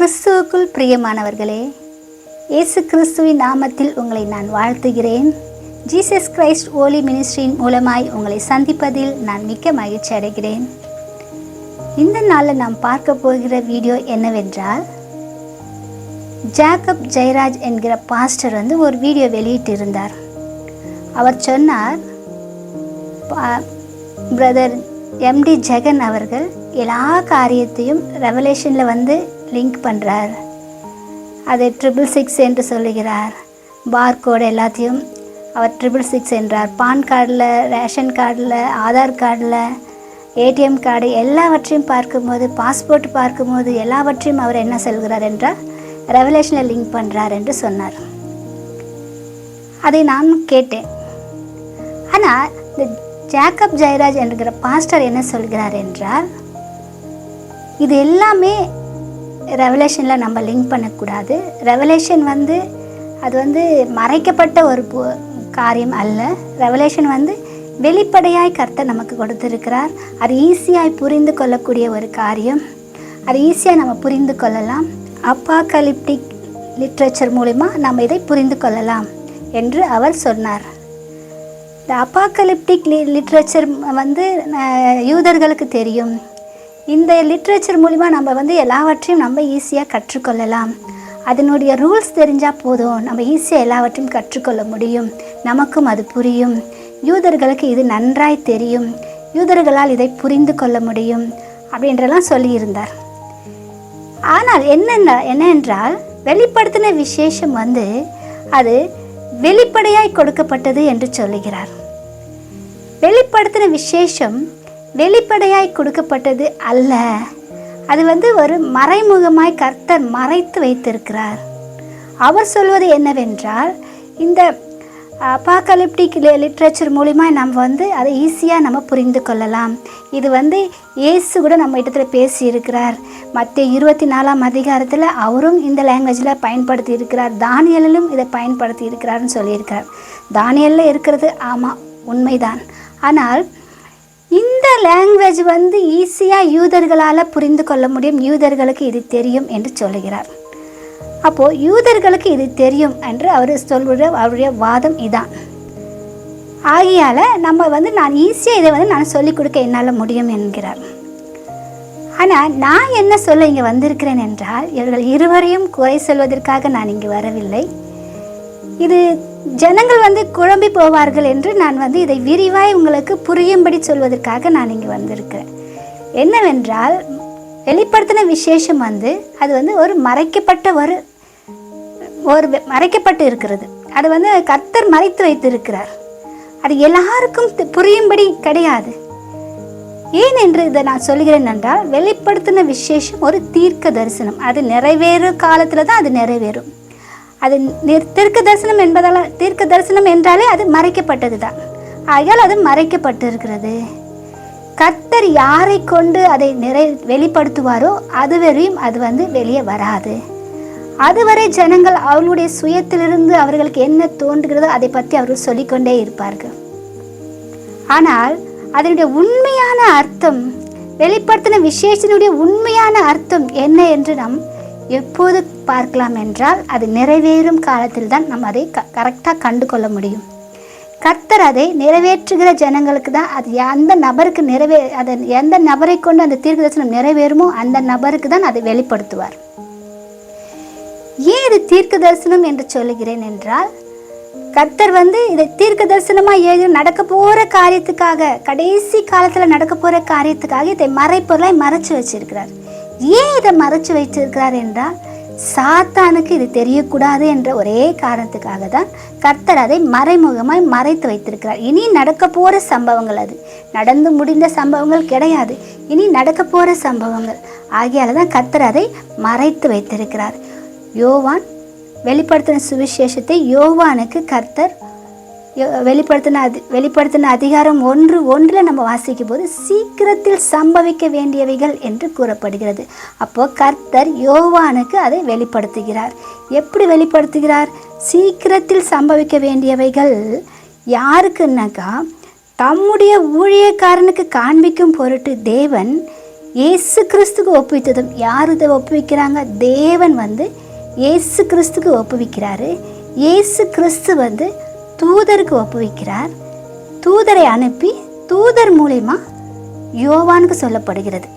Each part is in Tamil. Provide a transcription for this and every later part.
கிறிஸ்துவுக்குள் பிரியமானவர்களே, இயேசு கிறிஸ்துவின் நாமத்தில் உங்களை நான் வாழ்த்துகிறேன். ஜீசஸ் கிரைஸ்ட் ஹோலி மினிஸ்ட்ரியின் மூலமாய் உங்களை சந்திப்பதில் நான் மிக்க மகிழ்ச்சி அடைகிறேன். இந்த நாளில் நாம் பார்க்க போகிற வீடியோ என்னவென்றால், ஜாக்கப் ஜெயராஜ் என்கிற பாஸ்டர் ஒரு வீடியோ வெளியிட்டிருந்தார். அவர் சொன்னார், பிரதர் எம்டி ஜெகன் அவர்கள் எல்லா காரியத்தையும் ரெவலேஷனில் லிங்க் பண்ணுறார். அதை 666 என்று சொல்லுகிறார். பார்கோடு எல்லாத்தையும் அவர் 666 என்றார். பான் கார்டில், ரேஷன் கார்டில், ஆதார் கார்டில், ஏடிஎம் கார்டு எல்லாவற்றையும் பார்க்கும்போது, பாஸ்போர்ட் பார்க்கும்போது எல்லாவற்றையும் அவர் என்ன சொல்கிறார் என்றால் ரெவலேஷனில் லிங்க் பண்ணுறார் என்று சொன்னார். அதை நான் கேட்டேன். ஆனால் இந்த ஜாக்கப் ஜெயராஜ் என்கிற பாஸ்டர் என்ன சொல்கிறார் என்றால், இது எல்லாமே ரெவலேஷனில் நம்ம லிங்க் பண்ணக்கூடாது. ரெவலேஷன் அது மறைக்கப்பட்ட ஒரு காரியம் அல்ல. ரெவலேஷன் வெளிப்படையாய் கர்த்தர் நமக்கு கொடுத்திருக்கிறார். அது ஈஸியாய் புரிந்து கொள்ளக்கூடிய ஒரு காரியம். அது ஈஸியாக நம்ம புரிந்து கொள்ளலாம். அப்பாகலிப்டிக் லிட்ரேச்சர் மூலிமா நம்ம இதை புரிந்து கொள்ளலாம் என்று அவர் சொன்னார். இந்த அப்பாகலிப்டிக் லிட்ரேச்சர் யூதர்களுக்கு தெரியும். இந்த லிட்ரேச்சர் மூலிமா நம்ம எல்லாவற்றையும் நம்ம ஈஸியாக கற்றுக்கொள்ளலாம். அதனுடைய ரூல்ஸ் தெரிஞ்சால் போதும், நம்ம ஈஸியாக எல்லாவற்றையும் கற்றுக்கொள்ள முடியும். நமக்கும் அது புரியும். யூதர்களுக்கு இது நன்றாய் தெரியும். யூதர்களால் இதை புரிந்து கொள்ள முடியும் அப்படின்றலாம் சொல்லியிருந்தார். ஆனால் என்னென்றால் வெளிப்படுத்தின விசேஷம் அது வெளிப்படையாய் கொடுக்கப்பட்டது என்று சொல்லுகிறார். வெளிப்படுத்தின விசேஷம் வெளிப்படையாய் கொடுக்கப்பட்டது அல்ல. அது ஒரு மறைமுகமாய் கர்த்தர் மறைத்து வைத்திருக்கிறார். அவர் சொல்வது என்னவென்றால், இந்த அப்பாகலிப்டிக் லிட்ரேச்சர் மூலிமா நம்ம அதை ஈஸியாக நம்ம புரிந்து கொள்ளலாம். இது இயேசு கூட நம்ம இடத்துல பேசியிருக்கிறார். மத்தேயு 24ஆம் அதிகாரத்தில் அவரும் இந்த லாங்குவேஜில் பயன்படுத்தி இருக்கிறார். தானியேலிலும் இதை பயன்படுத்தி இருக்கிறார்னு சொல்லியிருக்கார். தானியேலில் இருக்கிறது ஆமாம், உண்மைதான். ஆனால் இந்த லாங்குவேஜ் ஈஸியாக யூதர்களால் புரிந்து கொள்ள முடியும். யூதர்களுக்கு இது தெரியும் என்று சொல்லுகிறார். அப்போது யூதர்களுக்கு இது தெரியும் என்று அவர் சொல்கிற அவருடைய வாதம் இதான். ஆகையால் நம்ம நான் ஈஸியாக இதை நான் சொல்லிக் கொடுக்க என்னால் முடியும் என்கிறார். ஆனால் நான் என்ன சொல்ல இங்கே வந்திருக்கிறேன் என்றால், இவர்கள் இருவரையும் குறை சொல்வதற்காக நான் இங்கே வரவில்லை. இது ஜனங்கள் குழம்பி போவார்கள் என்று நான் இதை விரிவாய் உங்களுக்கு புரியும்படி சொல்வதற்காக நான் இங்கே வந்திருக்கிறேன். என்னவென்றால், வெளிப்படுத்தின விசேஷம் அது ஒரு மறைக்கப்பட்ட ஒரு மறைக்கப்பட்டு இருக்கிறது. அது கர்த்தர் மறைத்து வைத்திருக்கிறார். அது எல்லாருக்கும் புரியும்படி கிடையாது. ஏன் என்று இதை நான் சொல்கிறேன் என்றால், வெளிப்படுத்தின விசேஷம் ஒரு தீர்க்க தரிசனம். அது நிறைவேறும் காலத்தில் தான் அது நிறைவேறும். அது தீர்க்க தரிசனம் என்பதால், தீர்க்க தரிசனம் என்றாலே அது மறைக்கப்பட்டது தான். ஆகையால் அது மறைக்கப்பட்டு இருக்கிறது. கர்த்தர் யாரை கொண்டு அதை வெளிப்படுத்துவாரோ அதுவரையும் அது வெளியே வராது. அதுவரை ஜனங்கள் அவர்களுடைய சுயத்திலிருந்து அவர்களுக்கு என்ன தோன்றுகிறதோ அதை பற்றி அவர்கள் சொல்லிக்கொண்டே இருப்பார்கள். ஆனால் அதனுடைய உண்மையான அர்த்தம், வெளிப்படுத்தின விசேஷனுடைய உண்மையான அர்த்தம் என்ன என்று நாம் எப்போது பார்க்கலாம் என்றால், அது நிறைவேறும் காலத்தில் தான் நம்ம அதை கரெக்டாக கண்டு கொள்ள முடியும். கர்த்தர் அதை நிறைவேற்றுகிற ஜனங்களுக்கு தான் அது அந்த நபருக்கு அதை எந்த நபரை கொண்டு அந்த தீர்க்க தரிசனம் நிறைவேறுமோ அந்த நபருக்கு தான் அதை வெளிப்படுத்துவார். ஏன் இது தீர்க்க தரிசனம் என்று சொல்லுகிறேன் என்றால், கர்த்தர் இதை தீர்க்க தரிசனமாக நடக்க போகிற காரியத்துக்காக, கடைசி காலத்தில் நடக்க போகிற காரியத்துக்காக இதை மறைப்பொருளாய் மறைச்சு வச்சிருக்கிறார். ஏன் இதை மறைச்சு வைத்திருக்கிறார் என்றால், சாத்தானுக்கு இது தெரியக்கூடாது என்ற ஒரே காரணத்துக்காக தான் கர்த்தர் அதை மறைமுகமாய் மறைத்து வைத்திருக்கிறார். இனி நடக்க போகிற சம்பவங்கள், அது நடந்து முடிந்த சம்பவங்கள் கிடையாது, இனி நடக்க போகிற சம்பவங்கள். ஆகையால் தான் கர்த்தர் அதை மறைத்து வைத்திருக்கிறார். யோவான் வெளிப்படுத்தின சுவிசேஷத்தை யோவானுக்கு கர்த்தர் வெளிப்படுத்தின அதிகாரம் 1:1 நம்ம வாசிக்கும் போது சீக்கிரத்தில் சம்பவிக்க வேண்டியவைகள் என்று கூறப்படுகிறது. அப்போது கர்த்தர் யோவானுக்கு அதை வெளிப்படுத்துகிறார். எப்படி வெளிப்படுத்துகிறார்? சீக்கிரத்தில் சம்பவிக்க வேண்டியவைகள் யாருக்குன்னாக்கா, தம்முடைய ஊழியக்காரனுக்கு காண்பிக்கும் பொருட்டு தேவன் இயேசு கிறிஸ்துக்கு ஒப்புவித்ததும். யார் இதை ஒப்புவிக்கிறாங்க? தேவன் இயேசு கிறிஸ்துக்கு ஒப்புவிக்கிறாரு. இயேசு கிறிஸ்து தூதருக்கு ஒப்புவிக்கிறார். தூதரை அனுப்பி தூதர் மூலமா யோவானுக்கு சொல்லப்படுகிறது.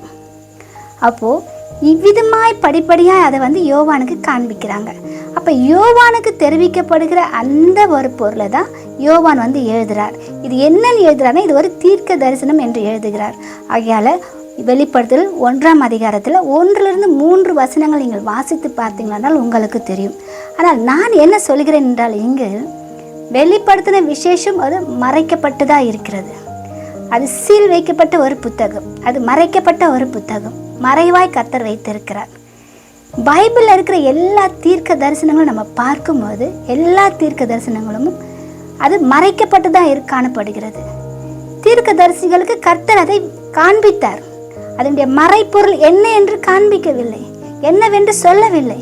அப்போது இவ்விதமாய் படிப்படியாக அதை யோவானுக்கு காண்பிக்கிறாங்க. அப்போ யோவானுக்கு தெரிவிக்கப்படுகிற அந்த ஒரு பொருளை தான் யோவான் எழுதுகிறார். இது என்னன்னு எழுதுகிறாருன்னா, இது ஒரு தீர்க்க தரிசனம் என்று எழுதுகிறார். ஆகையால் வெளிப்படுத்தல் 1ஆம் அதிகாரத்தில் 1-3 வசனங்கள் நீங்கள் வாசித்து பார்த்தீங்கன்னால் உங்களுக்கு தெரியும். ஆனால் நான் என்ன சொல்கிறேன் என்றால், இங்கு வெளிப்படுத்தின விசேஷம் அது மறைக்கப்பட்டதாக இருக்கிறது. அது சீல் வைக்கப்பட்ட ஒரு புத்தகம், அது மறைக்கப்பட்ட ஒரு புத்தகம், மறைவாய் கர்த்தர் வைத்திருக்கிறார். பைபிளில் இருக்கிற எல்லா தீர்க்க தரிசனங்களும் நம்ம பார்க்கும்போது எல்லா தீர்க்க தரிசனங்களும் அது மறைக்கப்பட்டுதான் காணப்படுகிறது. தீர்க்க தரிசிகளுக்கு கர்த்தர் அதை காண்பித்தார். அதனுடைய மறைப்பொருள் என்ன என்று காண்பிக்கவில்லை, என்னவென்று சொல்லவில்லை.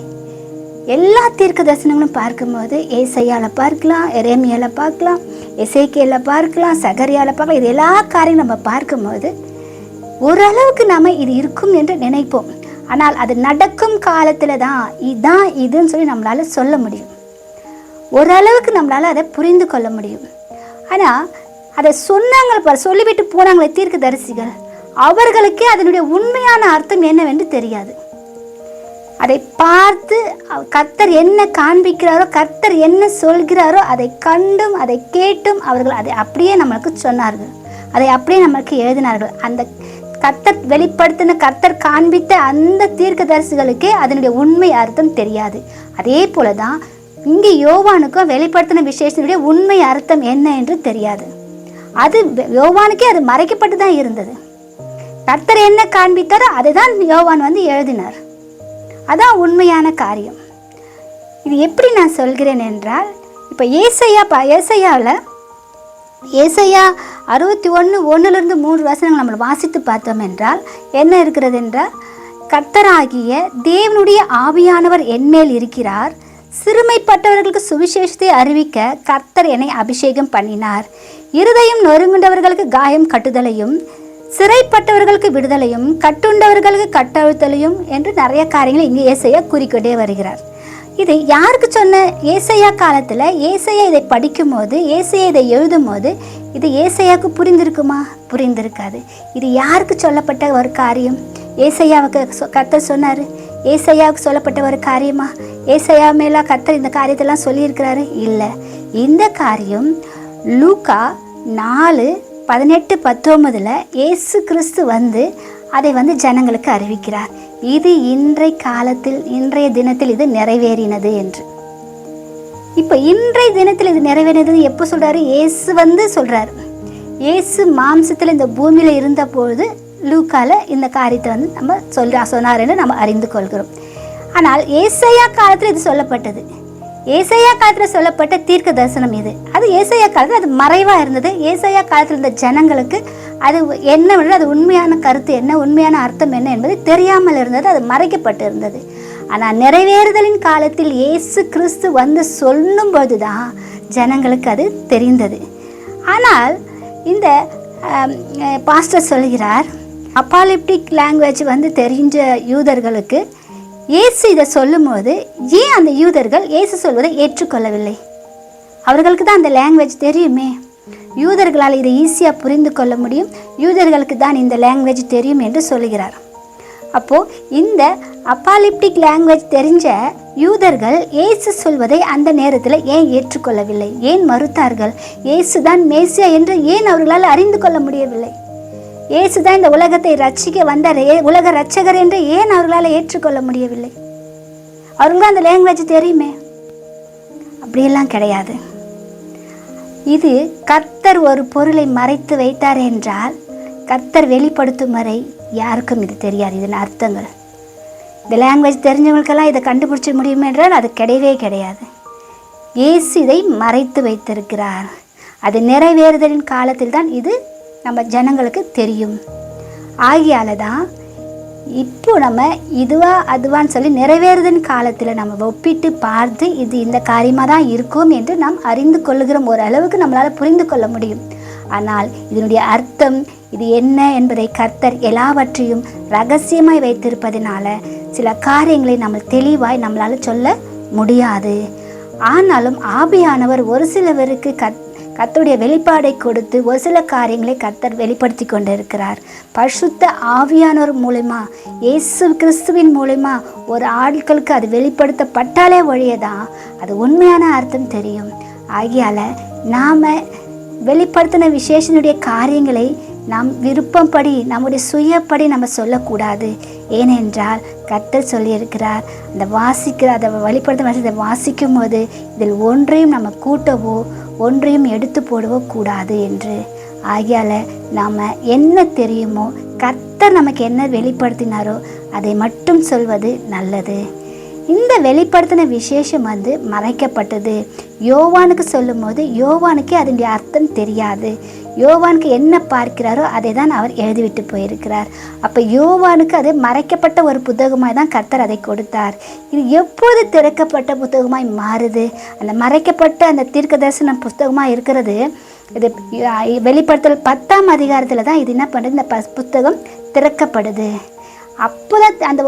எல்லா தீர்க்க தரிசனங்களும் பார்க்கும்போது ஏசாயால பார்க்கலாம், எரேமியால பார்க்கலாம், எசேக்கியேல பார்க்கலாம், சகரியால பார்க்கலாம். இது எல்லா காரியம் நம்ம பார்க்கும்போது ஓரளவுக்கு நாம் இது இருக்கும் என்று நினைப்போம். ஆனால் அது நடக்கும் காலத்தில் தான் இதுதான் இதுன்னு சொல்லி நம்மளால் சொல்ல முடியும். ஓரளவுக்கு நம்மளால் அதை புரிந்து கொள்ள முடியும். ஆனால் அதை சொன்னாங்க, சொல்லிவிட்டு போனாங்களே தீர்க்க தரிசிகள், அவர்களுக்கே அதனுடைய உண்மையான அர்த்தம் என்னவென்று தெரியாது. அதை பார்த்து கர்த்தர் என்ன காண்பிக்கிறாரோ, கர்த்தர் என்ன சொல்கிறாரோ அதை கண்டும் அதை கேட்டும் அவர்கள் அதை அப்படியே நம்மளுக்கு சொன்னார்கள், அதை அப்படியே நம்மளுக்கு எழுதினார்கள். அந்த கர்த்தர் வெளிப்படுத்தின, கர்த்தர் காண்பித்த அந்த தீர்க்க தரிசிகளுக்கே அதனுடைய உண்மை அர்த்தம் தெரியாது. அதே போல தான் இங்கே யோவானுக்கும் வெளிப்படுத்தின விசேஷத்தினுடைய உண்மை அர்த்தம் என்ன என்று தெரியாது. அது யோவானுக்கே அது மறைக்கப்பட்டு தான் இருந்தது. கர்த்தர் என்ன காண்பித்தாரோ அதை தான் யோவான் எழுதினார். அதான் உண்மையான காரியம். இது எப்படி நான் சொல்கிறேன் என்றால், இப்போ ஏசாயா 61:1-3 வசனங்கள் நம்ம வாசித்து பார்த்தோம் என்றால் என்ன இருக்கிறது என்றால், கர்த்தராகிய தேவனுடைய ஆவியானவர் என்மேல் இருக்கிறார், சிறுமைப்பட்டவர்களுக்கு சுவிசேஷத்தை அறிவிக்க கர்த்தர் என்னை அபிஷேகம் பண்ணினார், இருதயம் நொறுங்குண்டவர்களுக்கு காயம் கட்டுதலையும், சிறைப்பட்டவர்களுக்கு விடுதலையும், கட்டுண்டவர்களுக்கு கட்டழுத்தலையும் என்று நிறைய காரியங்களை இங்கே ஏசாயா கூறிக்கொண்டே வருகிறார். இது யாருக்கு சொன்ன? ஏசாயா காலத்தில் ஏசாயா இதை படிக்கும் போது, ஏசாயா இதை எழுதும் போது இது ஏசாயாவுக்கு புரிந்திருக்குமா? புரிந்திருக்காது. இது யாருக்கு சொல்லப்பட்ட ஒரு காரியம்? ஏசாயாவுக்கு கர்த்தர் சொன்னார். ஏசாயாவுக்கு சொல்லப்பட்ட ஒரு காரியமா? ஏசாயா மேலே கர்த்தர் இந்த காரியத்தெல்லாம் சொல்லியிருக்கிறாரு? இல்லை. இந்த காரியம் லூக்கா 4:18-19 இயேசு கிறிஸ்து அதை ஜனங்களுக்கு அறிவிக்கிறார். இது இன்றைய காலத்தில், இன்றைய தினத்தில் இது நிறைவேறினது என்று. இப்போ இன்றைய தினத்தில் இது நிறைவேறினது எப்போ சொல்கிறாரு? இயேசு சொல்கிறார். இயேசு மாம்சத்தில் இந்த பூமியில் இருந்த பொழுது லூக்கால இந்த காரியத்தை நம்ம சொன்னார் என்று நம்ம அறிந்து கொள்கிறோம். ஆனால் ஏசாயா காலத்தில் இது சொல்லப்பட்டது. ஏசாயா காலத்தில் சொல்லப்பட்ட தீர்க்க தரிசனம் இது. அது ஏசாயா காலத்தில் அது மறைவாக இருந்தது. ஏசாயா காலத்தில் இருந்த ஜனங்களுக்கு அது என்னவென்று, அது உண்மையான கருத்து என்ன, உண்மையான அர்த்தம் என்ன என்பது தெரியாமல் இருந்தது, அது மறைக்கப்பட்டு இருந்தது. ஆனால் நிறைவேறுதலின் காலத்தில் இயேசு கிறிஸ்து சொல்லும்போது தான் ஜனங்களுக்கு அது தெரிந்தது. ஆனால் இந்த பாஸ்டர் சொல்கிறார், அப்பாலிப்டிக் லாங்குவேஜ் தெரிஞ்ச யூதர்களுக்கு இயேசு இதை சொல்லும்போது ஏன் அந்த யூதர்கள் இயேசு சொல்வதை ஏற்றுக்கொள்ளவில்லை? அவர்களுக்கு தான் அந்த லாங்குவேஜ் தெரியுமே, யூதர்களால் இதை ஈஸியாக புரிந்து கொள்ள முடியும், யூதர்களுக்கு தான் இந்த லாங்குவேஜ் தெரியும் என்று சொல்லுகிறார். அப்போது இந்த அப்பாலிப்டிக் லாங்குவேஜ் தெரிஞ்ச யூதர்கள் இயேசு சொல்வதை அந்த நேரத்தில் ஏன் ஏற்றுக்கொள்ளவில்லை? ஏன் மறுத்தார்கள்? இயேசு தான் மேசியா என்று ஏன் அவர்களால் அறிந்து கொள்ள முடியவில்லை? இயேசு தான் இந்த உலகத்தை ரட்சிக்க வந்தார், உலக ரட்சகர் என்று ஏன் அவர்களால் ஏற்றுக்கொள்ள முடியவில்லை? அவர்களுக்கு அந்த லாங்குவேஜ் தெரியுமே. அப்படியெல்லாம் கிடையாது. இது கர்த்தர் ஒரு பொருளை மறைத்து வைத்தார் என்றால் கர்த்தர் வெளிப்படுத்தும் வரை யாருக்கும் இது தெரியாது. இதன் அர்த்தங்கள் இந்த லாங்குவேஜ் தெரிஞ்சவங்களுக்கெல்லாம் இதை கண்டுபிடிச்ச முடியும் என்றால் அது கிடையவே கிடையாது. இயேசு இதை மறைத்து வைத்திருக்கிறார். அது நிறைவேறுதலின் காலத்தில் தான் இது நம்ம ஜனங்களுக்கு தெரியும். ஆகியால தான் இப்போ நம்ம இதுவா அதுவான்னு சொல்லி நிறைவேறுதலின் காலத்தில் நம்ம ஒப்பிட்டு பார்த்து இது இந்த காரியமாக தான் இருக்கும் என்று நாம் அறிந்து கொள்ளுகிற ஒரு அளவுக்கு நம்மளால் புரிந்து கொள்ள முடியும். ஆனால் இதனுடைய அர்த்தம் இது என்ன என்பதை கர்த்தர் எல்லாவற்றையும் ரகசியமாய் வைத்திருப்பதினால சில காரியங்களை நம்ம தெளிவாய் நம்மளால் சொல்ல முடியாது. ஆனாலும் ஆவியானவர் ஒரு சிலவருக்கு கர்த்தருடைய வெளிப்பாடை கொடுத்து ஒரு சில காரியங்களை கர்த்தர் வெளிப்படுத்தி கொண்டு இருக்கிறார். பரிசுத்த ஆவியானவர் மூலமா, இயேசு கிறிஸ்துவின் மூலமா ஒரு ஆட்களுக்கு அது வெளிப்படுத்தப்பட்டாலே ஒழியதான் அது உண்மையான அர்த்தம் தெரியும். ஆகையால் நாம் வெளிப்படுத்தின விசேஷனுடைய காரியங்களை நாம் விருப்பப்படி நம்முடைய சுயப்படி நம்ம சொல்லக்கூடாது. ஏனென்றால் கர்த்தர் சொல்லியிருக்கிறார், அதை வெளிப்படுத்தின வாசிக்கும் போது இதில் ஒன்றையும் நம்ம கூட்டவோ ஒன்றையும் எடுத்து போடவோ கூடாது என்று. ஆகையால் நாம் என்ன தெரியுமோ, கர்த்தர் நமக்கு என்ன வெளிப்படுத்தினாரோ அதை மட்டும் சொல்வது நல்லது. இந்த வெளிப்படுத்தின விசேஷம் மறைக்கப்பட்டது. யோவானுக்கு சொல்லும் போது யோவானுக்கு அதனுடைய அர்த்தம் தெரியாது. யோவானுக்கு என்ன பார்க்கிறாரோ அதை தான் அவர் எழுதிவிட்டு போயிருக்கிறார். அப்போ யோவானுக்கு அது மறைக்கப்பட்ட ஒரு புத்தகமாய் தான் கர்த்தர் அதை கொடுத்தார். இது எப்போது திறக்கப்பட்ட புத்தகமாய் மாறுது? அந்த மறைக்கப்பட்ட அந்த தீர்க்க தரிசன புத்தகமாக இருக்கிறது. இது வெளிப்படுத்தல் 10ஆம் அதிகாரத்தில் தான் இது என்ன பண்ணுறது, இந்த புத்தகம் திறக்கப்படுது. அப்போதான் அந்த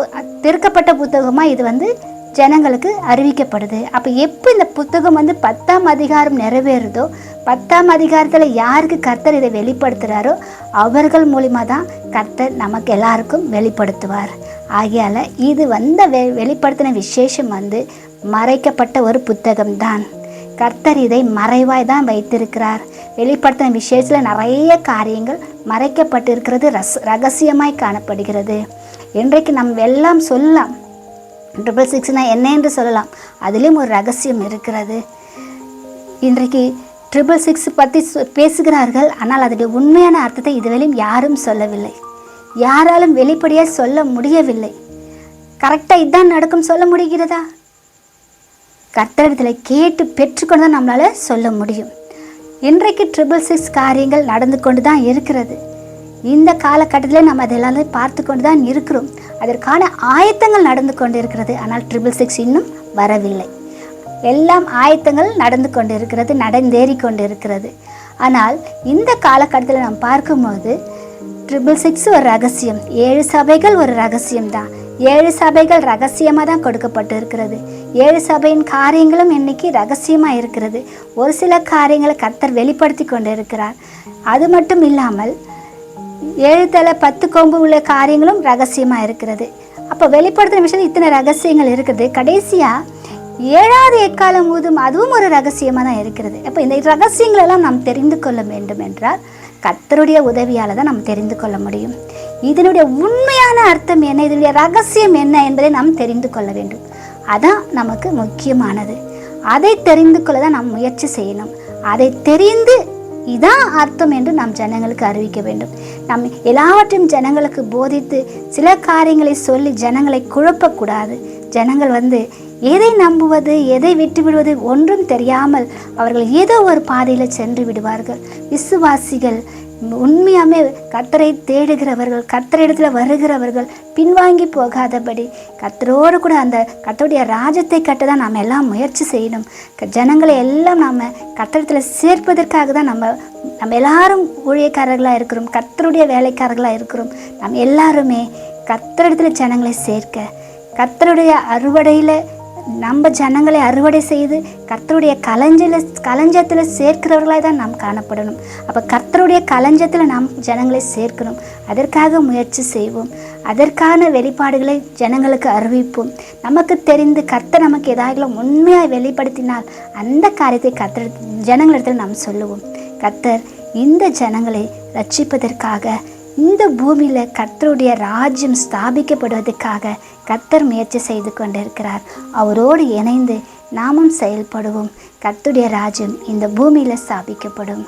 திறக்கப்பட்ட புத்தகமாக இது ஜனங்களுக்கு அறிவிக்கப்படுது. அப்போ எப்போ இந்த புத்தகம் 10ஆம் அதிகாரம் நிறைவேறுதோ, 10ஆம் அதிகாரத்தில் யாருக்கு கர்த்தர் இதை வெளிப்படுத்துகிறாரோ அவர்கள் மூலிமா தான் கர்த்தர் நமக்கு எல்லாருக்கும் வெளிப்படுத்துவார். ஆகையால் இது வெளிப்படுத்தின விசேஷம் மறைக்கப்பட்ட ஒரு புத்தகம்தான். கர்த்தர் இதை மறைவாய் தான் வைத்திருக்கிறார். வெளிப்படுத்தின விசேஷத்தில் நிறைய காரியங்கள் மறைக்கப்பட்டிருக்கிறது, ரகசியமாய் காணப்படுகிறது. இன்றைக்கு நம்ம எல்லாம் சொல்லலாம், 666 என்ன என்று சொல்லலாம், அதிலும் ஒரு ரகசியம் இருக்கிறது. இன்றைக்கு 666 பற்றி பேசுகிறார்கள், ஆனால் அதனுடைய உண்மையான அர்த்தத்தை இதுவரையும் யாரும் சொல்லவில்லை. யாராலும் வெளிப்படையாக சொல்ல முடியவில்லை. கரெக்டாக இதுதான் நடக்கும் சொல்ல முடிகிறதா? கர்த்தரிடத்தில் கேட்டு பெற்றுக்கொண்டு தான் நம்மளால் சொல்ல முடியும். இன்றைக்கு 666 காரியங்கள் நடந்து கொண்டு தான் இருக்கிறது. இந்த காலகட்டத்தில் நம்ம அதெல்லாம் பார்த்து கொண்டு தான் இருக்கிறோம். அதற்கான ஆயத்தங்கள் நடந்து கொண்டு இருக்கிறது. ஆனால் 666 இன்னும் வரவில்லை. எல்லாம் ஆயத்தங்கள் நடந்து கொண்டு இருக்கிறது, நடந்தேறி கொண்டு இருக்கிறது. ஆனால் இந்த காலகட்டத்தில் நாம் பார்க்கும்போது 666 ஒரு ரகசியம், 7 சபைகள் ஒரு ரகசியம்தான். 7 சபைகள் ரகசியமாக தான் கொடுக்கப்பட்டு இருக்கிறது. 7 சபையின் காரியங்களும் இன்னைக்கு ரகசியமாக இருக்கிறது. ஒரு சில காரியங்களை கர்த்தர் வெளிப்படுத்தி கொண்டு இருக்கிறார். அது மட்டும் இல்லாமல் 7 தலை 10 கொம்பு உள்ள காரியங்களும் ரகசியமாக இருக்கிறது. அப்போ வெளிப்படுத்தின விஷயம் இத்தனை ரகசியங்கள் இருக்குது. கடைசியாக 7வது எக்காலம் ஊதும், அதுவும் ஒரு ரகசியமாக தான் இருக்கிறது. அப்போ இந்த ரகசியங்களெல்லாம் நாம் தெரிந்து கொள்ள வேண்டும் என்றால் கர்த்தருடைய உதவியால் தான் நாம் தெரிந்து கொள்ள முடியும். இதனுடைய உண்மையான அர்த்தம் என்ன, இதனுடைய ரகசியம் என்ன என்பதை நாம் தெரிந்து கொள்ள வேண்டும். அதான் நமக்கு முக்கியமானது. அதை தெரிந்து கொள்ள தான் நாம் முயற்சி செய்யணும். அதை தெரிந்து இதான் அர்த்தம் என்று நாம் ஜனங்களுக்கு அறிவிக்க வேண்டும். நாம் எல்லாவற்றையும் ஜனங்களுக்கு போதித்து சில காரியங்களை சொல்லி ஜனங்களை குழப்பக்கூடாது. ஜனங்கள் எதை நம்புவது, எதை விட்டு விடுவது ஒன்றும் தெரியாமல் அவர்கள் ஏதோ ஒரு பாதையில் சென்று விடுவார்கள். விசுவாசிகள் உண்மையாமே கர்த்தரை தேடுகிறவர்கள், கர்த்தரிடத்தில் வருகிறவர்கள் பின்வாங்கி போகாதபடி கர்த்தரோடு கூட அந்த கர்த்தருடைய ராஜ்யத்தை கட்ட தான் நாம் எல்லாம் முயற்சி செய்யணும். ஜனங்களை எல்லாம் நாம் கர்த்தரிடத்தில் சேர்ப்பதற்காக தான் நம்ம எல்லாரும் ஊழியக்காரர்களாக இருக்கிறோம், கர்த்தருடைய வேலைக்காரர்களாக இருக்கிறோம். நாம் எல்லாருமே கர்த்தரிடத்தில் ஜனங்களை சேர்க்க, கர்த்தருடைய அறுவடையில் நம்ம ஜனங்களை அறுவடை செய்து கர்த்தருடைய களஞ்சத்தில் சேர்க்கிறவர்களாக தான் நாம் காணப்படணும். அப்போ கர்த்தருடைய களஞ்சத்தில் நாம் ஜனங்களை சேர்க்கணும். அதற்காக முயற்சி செய்வோம். அதற்கான வெளிப்பாடுகளை ஜனங்களுக்கு அறிவிப்போம். நமக்கு தெரிந்து கர்த்தர் நமக்கு ஏதாவது உண்மையாக வெளிப்படுத்தினால் அந்த காரியத்தை ஜனங்களிடத்தில் நாம் சொல்லுவோம். கர்த்தர் இந்த ஜனங்களை ரட்சிப்பதற்காக, இந்த பூமியில் கர்த்தருடைய ராஜ்யம் ஸ்தாபிக்கப்படுவதற்காக கர்த்தர் முயற்சி செய்து கொண்டிருக்கிறார். அவரோடு இணைந்து நாமும் செயல்படுவோம். கர்த்தருடைய ராஜ்யம் இந்த பூமியில் ஸ்தாபிக்கப்படும்.